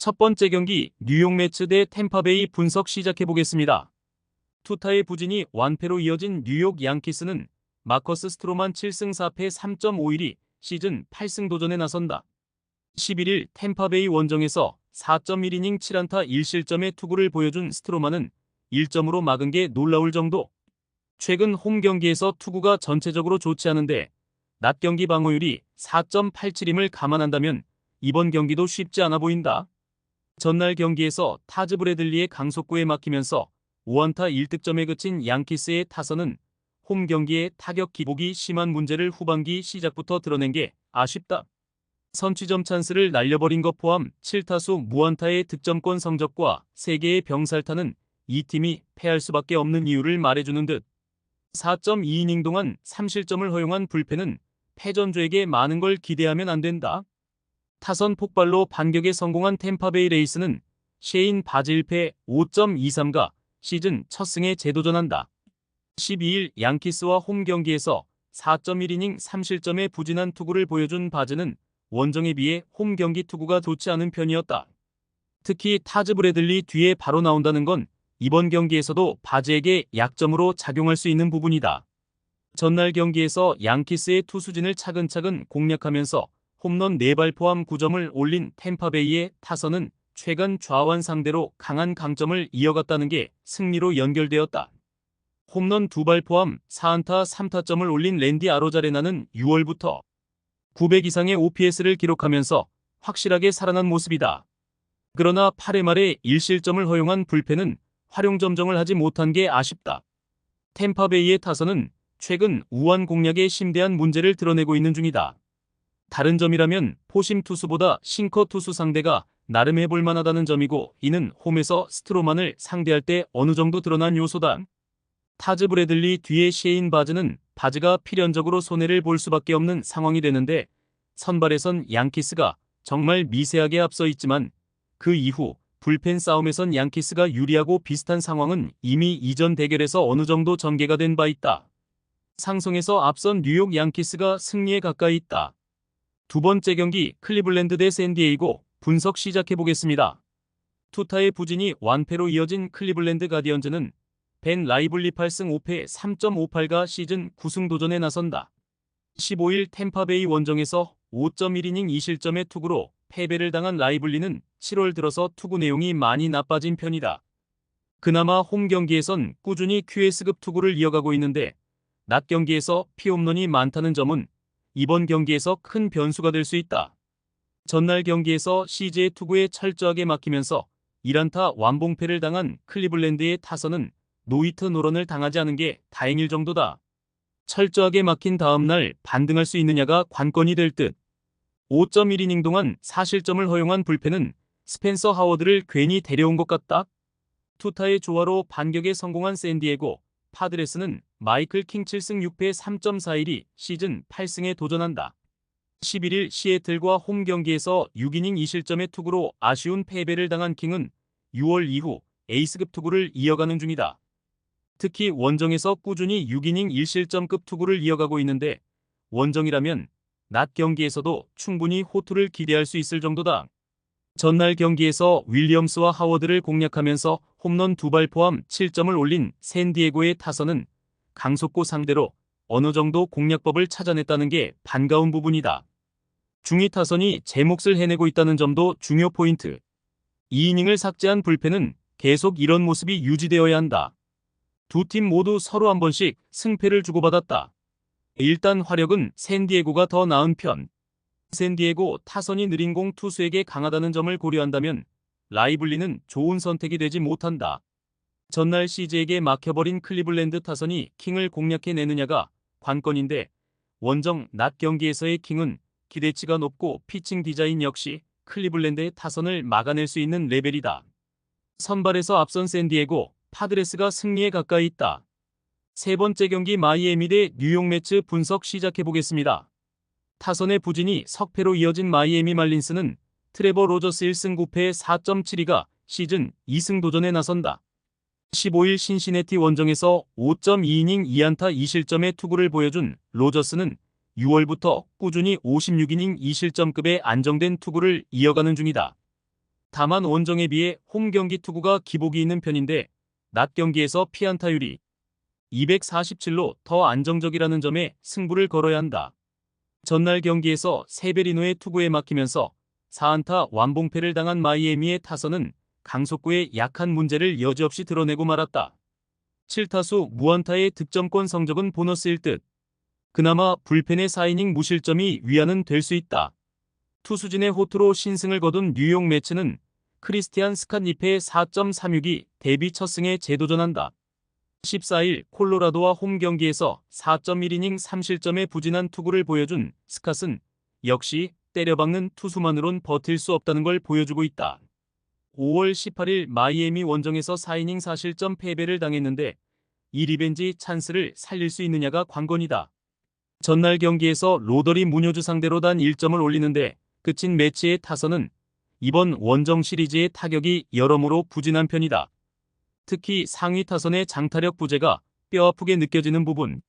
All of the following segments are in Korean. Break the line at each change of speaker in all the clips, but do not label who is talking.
첫 번째 경기 뉴욕 매츠 대 템파베이 분석 시작해보겠습니다. 투타의 부진이 완패로 이어진 뉴욕 양키스는 마커스 스트로만 7승 4패 3.51이 시즌 8승 도전에 나선다. 11일 템파베이 원정에서 4.1이닝 7안타 1실점의 투구를 보여준 스트로만은 1점으로 막은 게 놀라울 정도. 최근 홈 경기에서 투구가 전체적으로 좋지 않은데 낮 경기 방어율이 4.87임을 감안한다면 이번 경기도 쉽지 않아 보인다. 전날 경기에서 타즈 브래들리의 강속구에 막히면서 5안타 1득점에 그친 양키스의 타선은 홈 경기에 타격 기복이 심한 문제를 후반기 시작부터 드러낸 게 아쉽다. 선취점 찬스를 날려버린 것 포함 7타수 무안타의 득점권 성적과 3개의 병살타는 이 팀이 패할 수밖에 없는 이유를 말해주는 듯. 4.2이닝 동안 3실점을 허용한 불펜은 패전조에게 많은 걸 기대하면 안 된다. 타선 폭발로 반격에 성공한 템파베이 레이스는 셰인 바즈 1패 5.23가 시즌 첫 승에 재도전한다. 12일 양키스와 홈 경기에서 4.1이닝 3실점의 부진한 투구를 보여준 바즈는 원정에 비해 홈 경기 투구가 좋지 않은 편이었다. 특히 타즈 브래들리 뒤에 바로 나온다는 건 이번 경기에서도 바즈에게 약점으로 작용할 수 있는 부분이다. 전날 경기에서 양키스의 투수진을 차근차근 공략하면서 홈런 4발 포함 9점을 올린 템파베이의 타선은 최근 좌완 상대로 강한 강점을 이어갔다는 게 승리로 연결되었다. 홈런 2발 포함 4안타 3타점을 올린 랜디 아로자레나는 6월부터 900 이상의 OPS를 기록하면서 확실하게 살아난 모습이다. 그러나 8회 말에 1실점을 허용한 불펜은 활용 점정을 하지 못한 게 아쉽다. 템파베이의 타선은 최근 우완 공략에 심대한 문제를 드러내고 있는 중이다. 다른 점이라면 포심 투수보다 싱커 투수 상대가 나름 해볼 만하다는 점이고, 이는 홈에서 스트로만을 상대할 때 어느 정도 드러난 요소다. 타즈 브래들리 뒤에 셰인 바즈는 바즈가 필연적으로 손해를 볼 수밖에 없는 상황이 되는데, 선발에선 양키스가 정말 미세하게 앞서 있지만 그 이후 불펜 싸움에선 양키스가 유리하고 비슷한 상황은 이미 이전 대결에서 어느 정도 전개가 된 바 있다. 상성에서 앞선 뉴욕 양키스가 승리에 가까이 있다. 두 번째 경기 클리블랜드 대 샌디에이고 분석 시작해보겠습니다. 투타의 부진이 완패로 이어진 클리블랜드 가디언즈는 벤 라이블리 8승 5패 3.58가 시즌 9승 도전에 나선다. 15일 템파베이 원정에서 5.1이닝 2실점의 투구로 패배를 당한 라이블리는 7월 들어서 투구 내용이 많이 나빠진 편이다. 그나마 홈 경기에선 꾸준히 QS급 투구를 이어가고 있는데 낮 경기에서 피홈런이 많다는 점은 이번 경기에서 큰 변수가 될 수 있다. 전날 경기에서 CJ의 투구에 철저하게 막히면서 1안타 완봉패를 당한 클리블랜드의 타선은 노히트 노런을 당하지 않은 게 다행일 정도다. 철저하게 막힌 다음날 반등할 수 있느냐가 관건이 될 듯. 5.1이닝 동안 4실점을 허용한 불펜은 스펜서 하워드를 괜히 데려온 것 같다. 투타의 조화로 반격에 성공한 샌디에고 파드레스는 마이클 킹 7승 6패 3.41이 시즌 8승에 도전한다. 11일 시애틀과 홈 경기에서 6이닝 2실점의 투구로 아쉬운 패배를 당한 킹은 6월 이후 에이스급 투구를 이어가는 중이다. 특히 원정에서 꾸준히 6이닝 1실점급 투구를 이어가고 있는데 원정이라면 낮 경기에서도 충분히 호투를 기대할 수 있을 정도다. 전날 경기에서 윌리엄스와 하워드를 공략하면서 홈런 2발 포함 7점을 올린 샌디에고의 타선은 강속구 상대로 어느 정도 공략법을 찾아냈다는 게 반가운 부분이다. 중위 타선이 제 몫을 해내고 있다는 점도 중요 포인트. 2이닝을 삭제한 불펜은 계속 이런 모습이 유지되어야 한다. 두 팀 모두 서로 한 번씩 승패를 주고받았다. 일단 화력은 샌디에고가 더 나은 편. 샌디에고 타선이 느린 공 투수에게 강하다는 점을 고려한다면 라이블리는 좋은 선택이 되지 못한다. 전날 CJ에게 막혀버린 클리블랜드 타선이 킹을 공략해내느냐가 관건인데 원정 낮 경기에서의 킹은 기대치가 높고 피칭 디자인 역시 클리블랜드의 타선을 막아낼 수 있는 레벨이다. 선발에서 앞선 샌디에고 파드레스가 승리에 가까이 있다. 세 번째 경기 마이애미 대 뉴욕 매츠 분석 시작해보겠습니다. 타선의 부진이 석패로 이어진 마이애미 말린스는 트레버 로저스 1승 9패 4.72가 시즌 2승 도전에 나선다. 15일 신시내티 원정에서 5.2이닝 2안타 2실점의 투구를 보여준 로저스는 6월부터 꾸준히 56이닝 2실점급의 안정된 투구를 이어가는 중이다. 다만 원정에 비해 홈 경기 투구가 기복이 있는 편인데 낮 경기에서 피안타율이 247로 더 안정적이라는 점에 승부를 걸어야 한다. 전날 경기에서 세베리노의 투구에 막히면서 4안타 완봉패를 당한 마이애미의 타선은 강속구의 약한 문제를 여지없이 드러내고 말았다. 7타수 무안타의 득점권 성적은 보너스일 듯. 그나마 불펜의 4이닝 무실점이 위안은 될 수 있다. 투수진의 호투로 신승을 거둔 뉴욕 매츠는 크리스티안 스캇니페의 4.36이 데뷔 첫 승에 재도전한다. 14일 콜로라도와 홈 경기에서 4.1이닝 3실점의 부진한 투구를 보여준 스캇은 역시 때려박는 투수만으론 버틸 수 없다는 걸 보여주고 있다. 5월 18일 마이애미 원정에서 4이닝 4실점 패배를 당했는데 이 리벤지 찬스를 살릴 수 있느냐가 관건이다. 전날 경기에서 로더리 무뇨즈 상대로 단 1점을 올리는데 그친 매치의 타선은 이번 원정 시리즈의 타격이 여러모로 부진한 편이다. 특히 상위 타선의 장타력 부재가 뼈아프게 느껴지는 부분.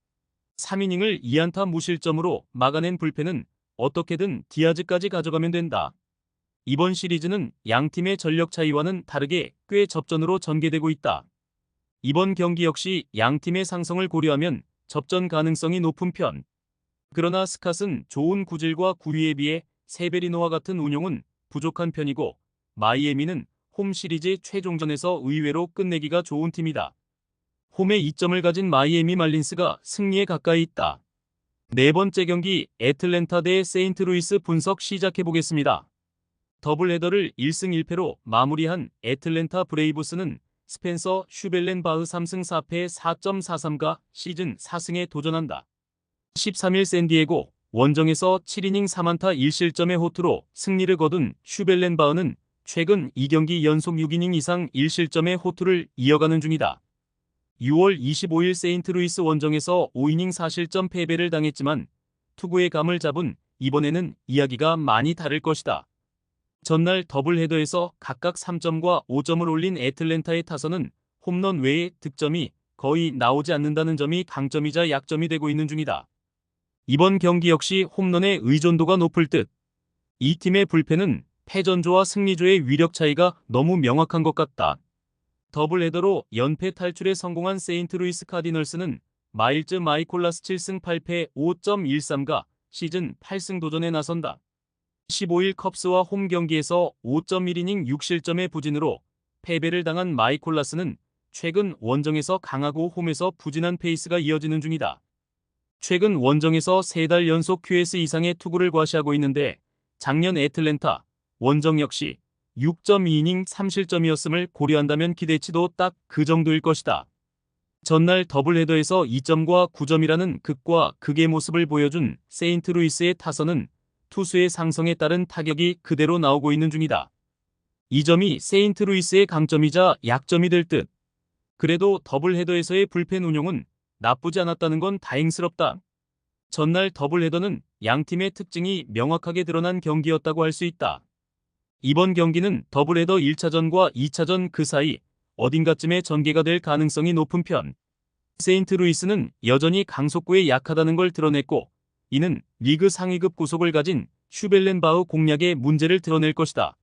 3이닝을 2안타 무실점으로 막아낸 불펜은 어떻게든 디아즈까지 가져가면 된다. 이번 시리즈는 양팀의 전력 차이와는 다르게 꽤 접전으로 전개되고 있다. 이번 경기 역시 양팀의 상성을 고려하면 접전 가능성이 높은 편. 그러나 스캇은 좋은 구질과 구위에 비해 세베리노와 같은 운용은 부족한 편이고 마이애미는 홈 시리즈 최종전에서 의외로 끝내기가 좋은 팀이다. 홈에 2점을 가진 마이애미 말린스가 승리에 가까이 있다. 네 번째 경기 애틀랜타 대 세인트루이스 분석 시작해보겠습니다. 더블헤더를 1승 1패로 마무리한 애틀랜타 브레이브스는 스펜서 슈벨렌 바흐 3승 4패 4.43가 시즌 4승에 도전한다. 13일 샌디에고 원정에서 7이닝 3안타 1실점의 호투로 승리를 거둔 슈벨렌 바흐는 최근 2경기 연속 6이닝 이상 1실점의 호투를 이어가는 중이다. 6월 25일 세인트루이스 원정에서 5이닝 4실점 패배를 당했지만 투구의 감을 잡은 이번에는 이야기가 많이 다를 것이다. 전날 더블헤더에서 각각 3점과 5점을 올린 애틀랜타의 타선은 홈런 외에 득점이 거의 나오지 않는다는 점이 강점이자 약점이 되고 있는 중이다. 이번 경기 역시 홈런의 의존도가 높을 듯. 이 팀의 불펜은 패전조와 승리조의 위력 차이가 너무 명확한 것 같다. 더블헤더로 연패 탈출에 성공한 세인트루이스 카디널스는 마일즈 마이콜라스 7승 8패 5.13가 시즌 8승 도전에 나선다. 15일 컵스와 홈 경기에서 5.1이닝 6실점의 부진으로 패배를 당한 마이콜라스는 최근 원정에서 강하고 홈에서 부진한 페이스가 이어지는 중이다. 최근 원정에서 3달 연속 QS 이상의 투구를 과시하고 있는데 작년 애틀랜타 원정 역시 6.2이닝 3실점이었음을 고려한다면 기대치도 딱 그 정도일 것이다. 전날 더블헤더에서 2점과 9점이라는 극과 극의 모습을 보여준 세인트루이스의 타선은 투수의 상성에 따른 타격이 그대로 나오고 있는 중이다. 이 점이 세인트루이스의 강점이자 약점이 될 듯. 그래도 더블헤더에서의 불펜 운용은 나쁘지 않았다는 건 다행스럽다. 전날 더블헤더는 양팀의 특징이 명확하게 드러난 경기였다고 할 수 있다. 이번 경기는 더블헤더 1차전과 2차전 그 사이 어딘가쯤에 전개가 될 가능성이 높은 편. 세인트루이스는 여전히 강속구에 약하다는 걸 드러냈고 이는 리그 상위급 구속을 가진 슈벨렌 바흐 공략의 문제를 드러낼 것이다.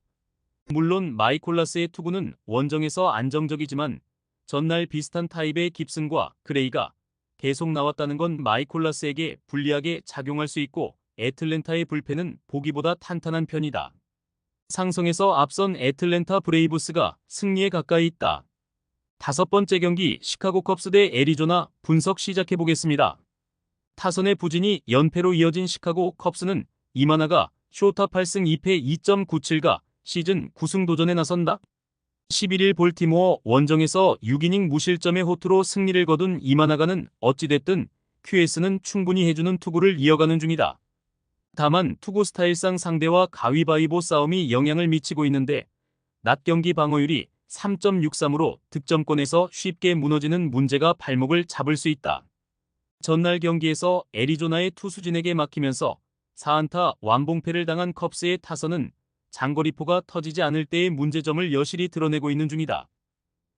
물론 마이콜라스의 투구는 원정에서 안정적이지만 전날 비슷한 타입의 깁슨과 그레이가 계속 나왔다는 건 마이콜라스에게 불리하게 작용할 수 있고 애틀랜타의 불펜은 보기보다 탄탄한 편이다. 상성에서 앞선 애틀랜타 브레이브스가 승리에 가까이 있다. 다섯 번째 경기 시카고 컵스 대 애리조나 분석 시작해보겠습니다. 타선의 부진이 연패로 이어진 시카고 컵스는 이마나가 쇼타 8승 2패 2.97가 시즌 9승 도전에 나선다. 11일 볼티모어 원정에서 6이닝 무실점의 호투로 승리를 거둔 이마나가는 어찌됐든 QS는 충분히 해주는 투구를 이어가는 중이다. 다만 투구 스타일상 상대와 가위바위보 싸움이 영향을 미치고 있는데 낮 경기 방어율이 3.63으로 득점권에서 쉽게 무너지는 문제가 발목을 잡을 수 있다. 전날 경기에서 애리조나의 투수진에게 막히면서 4안타 완봉패를 당한 컵스의 타선은 장거리포가 터지지 않을 때의 문제점을 여실히 드러내고 있는 중이다.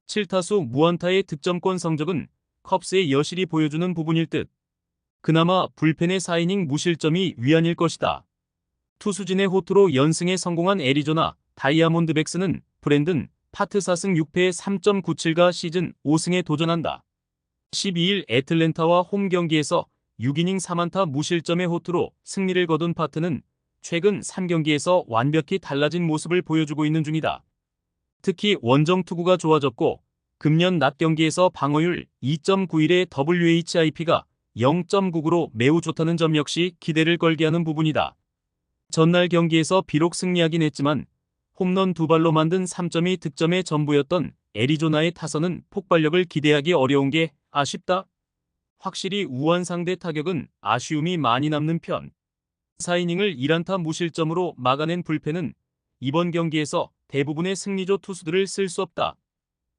7타수 무안타의 득점권 성적은 컵스의 여실히 보여주는 부분일 듯. 그나마 불펜의 4이닝 무실점이 위안일 것이다. 투수진의 호투로 연승에 성공한 애리조나 다이아몬드백스는 브랜든 파트 4승 6패 3.97가 시즌 5승에 도전한다. 12일 애틀랜타와 홈 경기에서 6이닝 4안타 무실점의 호투로 승리를 거둔 파트는 최근 3경기에서 완벽히 달라진 모습을 보여주고 있는 중이다. 특히 원정 투구가 좋아졌고 금년 낮 경기에서 방어율 2.91의 WHIP가 0.99로 매우 좋다는 점 역시 기대를 걸게 하는 부분이다. 전날 경기에서 비록 승리하긴 했지만 홈런 2발로 만든 3점이 득점의 전부였던 애리조나의 타선은 폭발력을 기대하기 어려운 게 아쉽다. 확실히 우한 상대 타격은 아쉬움이 많이 남는 편. 4이닝을 1안타 무실점으로 막아낸 불펜은 이번 경기에서 대부분의 승리조 투수들을 쓸 수 없다.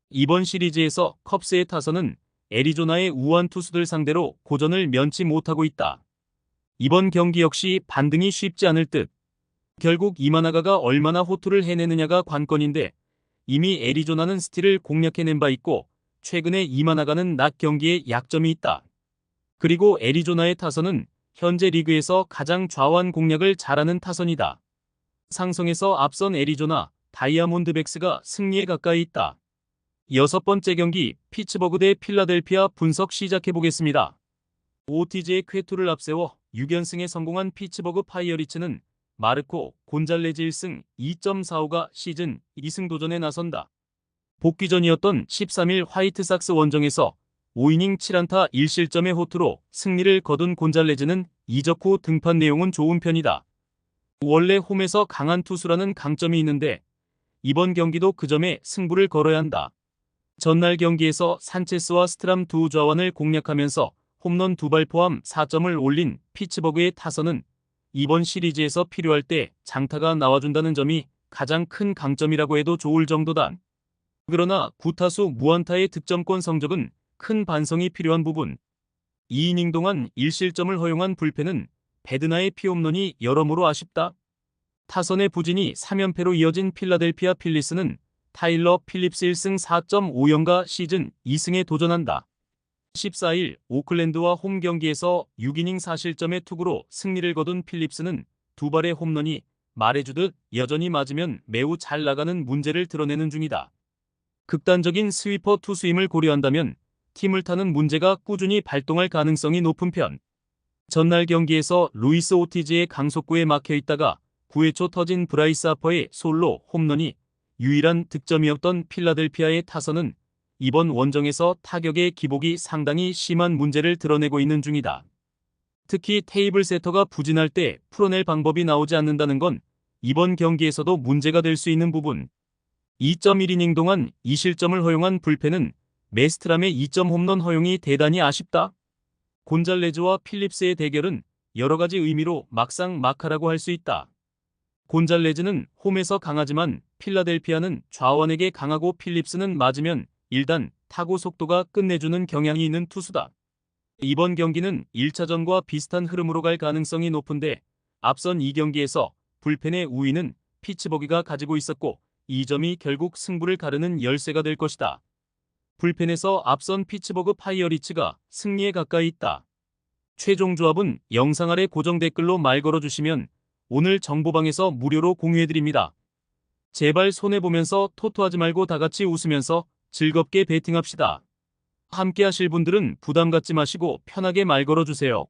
이번 시리즈에서 컵스의 타선은 애리조나의 우한 투수들 상대로 고전을 면치 못하고 있다. 이번 경기 역시 반등이 쉽지 않을 듯. 결국 이마나가가 얼마나 호투를 해내느냐가 관건인데 이미 애리조나는 스틸을 공략해낸 바 있고 최근에 이마나가는 낮 경기에 약점이 있다. 그리고 애리조나의 타선은 현재 리그에서 가장 좌완 공략을 잘하는 타선이다. 상성에서 앞선 애리조나 다이아몬드백스가 승리에 가까이 있다. 6번째 경기 피츠버그 대 필라델피아 분석 시작해보겠습니다. 오티즈의 쾌투를 앞세워 6연승에 성공한 피츠버그 파이어리츠는 마르코 곤잘레즈 1승 2.45가 시즌 2승 도전에 나선다. 복귀전이었던 13일 화이트삭스 원정에서 5이닝 7안타 1실점의 호투로 승리를 거둔 곤잘레즈는 이적 후 등판 내용은 좋은 편이다. 원래 홈에서 강한 투수라는 강점이 있는데 이번 경기도 그 점에 승부를 걸어야 한다. 전날 경기에서 산체스와 스트람 두 좌완을 공략하면서 홈런 2발 포함 4점을 올린 피츠버그의 타선은 이번 시리즈에서 필요할 때 장타가 나와준다는 점이 가장 큰 강점이라고 해도 좋을 정도다. 그러나 9타수 무안타의 득점권 성적은 큰 반성이 필요한 부분. 2이닝 동안 1실점을 허용한 불펜은 베드나의 피홈런이 여러모로 아쉽다. 타선의 부진이 3연패로 이어진 필라델피아 필리스는 타일러 필립스 1승 4.50가 시즌 2승에 도전한다. 14일 오클랜드와 홈 경기에서 6이닝 4실점의 투구로 승리를 거둔 필립스는 두 발의 홈런이 말해주듯 여전히 맞으면 매우 잘 나가는 문제를 드러내는 중이다. 극단적인 스위퍼 투수임을 고려한다면 팀을 타는 문제가 꾸준히 발동할 가능성이 높은 편. 전날 경기에서 루이스 오티즈의 강속구에 막혀 있다가 9회 초 터진 브라이스 하퍼의 솔로 홈런이 유일한 득점이었던 필라델피아의 타선은 이번 원정에서 타격의 기복이 상당히 심한 문제를 드러내고 있는 중이다. 특히 테이블 세터가 부진할 때 풀어낼 방법이 나오지 않는다는 건 이번 경기에서도 문제가 될 수 있는 부분. 2.1이닝 동안 2실점을 허용한 불펜은 메스트람의 2점 홈런 허용이 대단히 아쉽다. 곤잘레즈와 필립스의 대결은 여러가지 의미로 막상 막하라고 할 수 있다. 곤잘레즈는 홈에서 강하지만 필라델피아는 좌완에게 강하고 필립스는 맞으면 1단 타구 속도가 끝내주는 경향이 있는 투수다. 이번 경기는 1차전과 비슷한 흐름으로 갈 가능성이 높은데 앞선 2경기에서 불펜의 우위는 피츠버그가 가지고 있었고 이 점이 결국 승부를 가르는 열쇠가 될 것이다. 불펜에서 앞선 피츠버그 파이어리츠가 승리에 가까이 있다. 최종 조합은 영상 아래 고정 댓글로 말 걸어주시면 오늘 정보방에서 무료로 공유해드립니다. 제발 손해보면서 토토하지 말고 다같이 웃으면서 즐겁게 베팅합시다. 함께 하실 분들은 부담 갖지 마시고 편하게 말 걸어주세요.